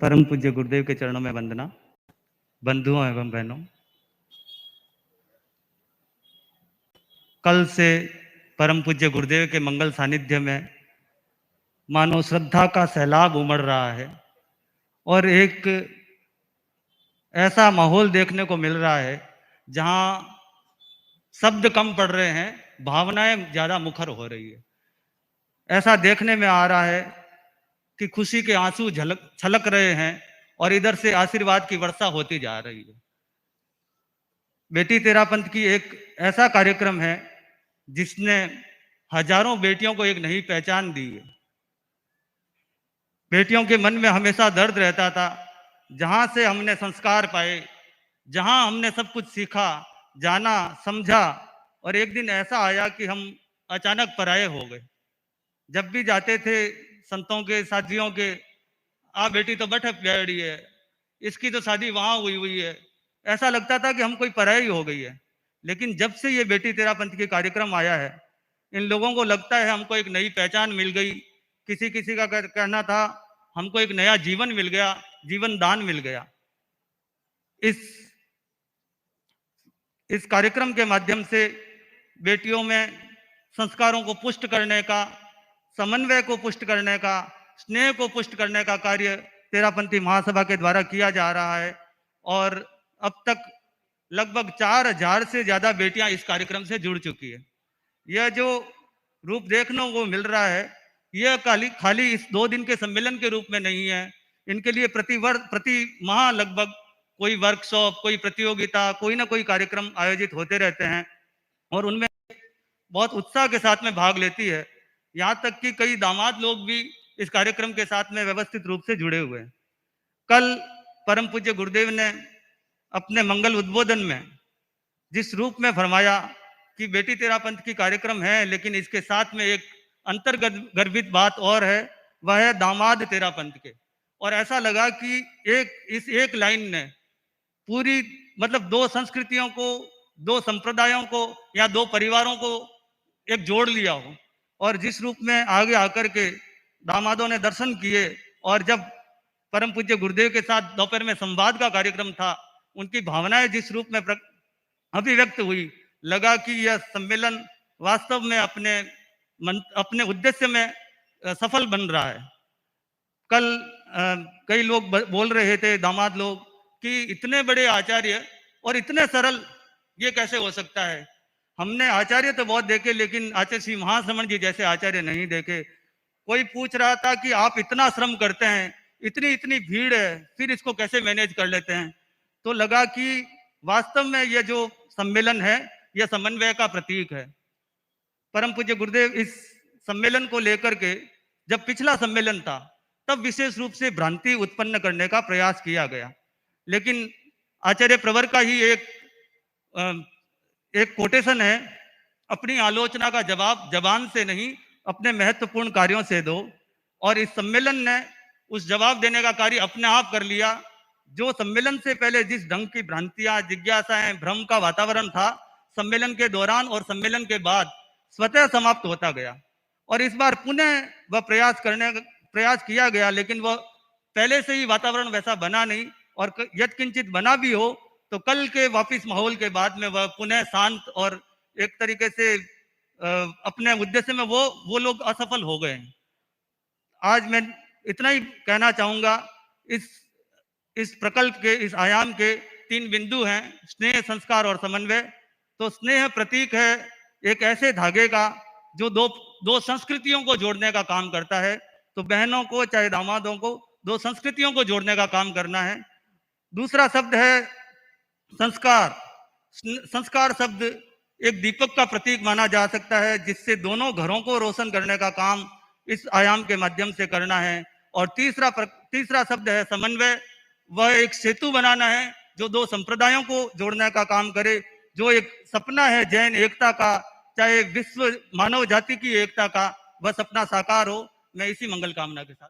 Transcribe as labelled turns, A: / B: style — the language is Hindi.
A: परम पूज्य गुरुदेव के चरणों में वंदना। बंधुओं एवं बहनों, कल से परम पूज्य गुरुदेव के मंगल सानिध्य में मानो श्रद्धा का सैलाब उमड़ रहा है और एक ऐसा माहौल देखने को मिल रहा है जहां शब्द कम पड़ रहे हैं, भावनाएं ज्यादा मुखर हो रही है। ऐसा देखने में आ रहा है कि खुशी के आंसू छलक रहे हैं और इधर से आशीर्वाद की वर्षा होती जा रही है। बेटी तेरा पंथ की एक ऐसा कार्यक्रम है जिसने हजारों बेटियों को एक नई पहचान दी है। बेटियों के मन में हमेशा दर्द रहता था, जहां से हमने संस्कार पाए, जहां हमने सब कुछ सीखा, जाना, समझा, और एक दिन ऐसा आया कि हम अचानक पराये हो गए। जब भी जाते थे संतों के, साथियों के, आ बेटी तो बठ प्यारी है, इसकी तो शादी वहां हुई हुई है, ऐसा लगता था कि हम कोई पराई हो गई है। लेकिन जब से ये बेटी तेरा पंथ के कार्यक्रम आया है, इन लोगों को लगता है हमको एक नई पहचान मिल गई। किसी किसी का कहना था हमको एक नया जीवन मिल गया, जीवन दान मिल गया। इस कार्यक्रम के माध्यम से बेटियों में संस्कारों को पुष्ट करने का, समन्वय को पुष्ट करने का, स्नेह को पुष्ट करने का कार्य तेरापंथी महासभा के द्वारा किया जा रहा है। और अब तक लगभग 4000 से ज्यादा बेटियां इस कार्यक्रम से जुड़ चुकी है। यह जो रूप देखने को मिल रहा है, यह खाली इस 2 दिन के सम्मेलन के रूप में नहीं है। इनके लिए प्रति माह लगभग कोई वर्कशॉप, कोई प्रतियोगिता, कोई ना कोई कार्यक्रम आयोजित होते रहते हैं और उनमें बहुत उत्साह के साथ में भाग लेती है। यहाँ तक कि कई दामाद लोग भी इस कार्यक्रम के साथ में व्यवस्थित रूप से जुड़े हुए हैं। कल परम पूज्य गुरुदेव ने अपने मंगल उद्बोधन में जिस रूप में फरमाया कि बेटी तेरा पंथ की कार्यक्रम है, लेकिन इसके साथ में एक अंतर्गर्भित बात और है, वह है दामाद तेरा पंथ के। और ऐसा लगा कि इस एक लाइन ने पूरी मतलब 2 संस्कृतियों को, 2 संप्रदायों को या 2 परिवारों को एक जोड़ लिया हो। और जिस रूप में आगे आकर के दामादों ने दर्शन किए और जब परम पूज्य गुरुदेव के साथ दोपहर में संवाद का कार्यक्रम था, उनकी भावनाएं जिस रूप में अभिव्यक्त हुई, लगा कि यह सम्मेलन वास्तव में अपने उद्देश्य में सफल बन रहा है। कल कई लोग बोल रहे थे, दामाद लोग, कि इतने बड़े आचार्य और इतने सरल ये कैसे हो सकता है। हमने आचार्य तो बहुत देखे, लेकिन आचार्य श्री महाश्रमण जी जैसे आचार्य नहीं देखे। कोई पूछ रहा था कि आप इतना श्रम करते हैं, इतनी इतनी भीड़ है, फिर इसको कैसे मैनेज कर लेते हैं। तो लगा कि वास्तव में यह जो सम्मेलन है, यह समन्वय का प्रतीक है। परम पूज्य गुरुदेव इस सम्मेलन को लेकर के, जब पिछला सम्मेलन था तब विशेष रूप से भ्रांति उत्पन्न करने का प्रयास किया गया, लेकिन आचार्य प्रवर का ही एक कोटेशन है, अपनी आलोचना का जवाब जबान से नहीं अपने महत्वपूर्ण कार्यों से दो। और इस सम्मेलन ने उस जवाब देने का कार्य अपने आप कर लिया। जो सम्मेलन से पहले जिस ढंग की भ्रांतियां, जिज्ञासाएं, भ्रम का वातावरण था, सम्मेलन के दौरान और सम्मेलन के बाद स्वतः समाप्त होता गया। और इस बार पुनः वह प्रयास किया गया, लेकिन वह पहले से ही वातावरण वैसा बना नहीं, और यत्किंचित बना भी हो तो कल के वापिस माहौल के बाद में वह पुनः शांत और एक तरीके से अपने उद्देश्य में वो लोग असफल हो गए हैं। आज मैं इतना ही कहना चाहूंगा, इस प्रकल्प के, इस आयाम के 3 बिंदु हैं: स्नेह, संस्कार और समन्वय। तो स्नेह प्रतीक है एक ऐसे धागे का जो दो संस्कृतियों को जोड़ने का काम करता है। तो बहनों को चाहे दामादों को 2 संस्कृतियों को जोड़ने का काम करना है। दूसरा शब्द है संस्कार। संस्कार शब्द एक दीपक का प्रतीक माना जा सकता है, जिससे दोनों घरों को रोशन करने का काम इस आयाम के माध्यम से करना है। और तीसरा शब्द है समन्वय। वह एक सेतु बनाना है जो 2 संप्रदायों को जोड़ने का काम करे, जो एक सपना है जैन एकता का, चाहे विश्व मानव जाति की एकता का, वह सपना साकार हो। मैं इसी मंगल कामना के साथ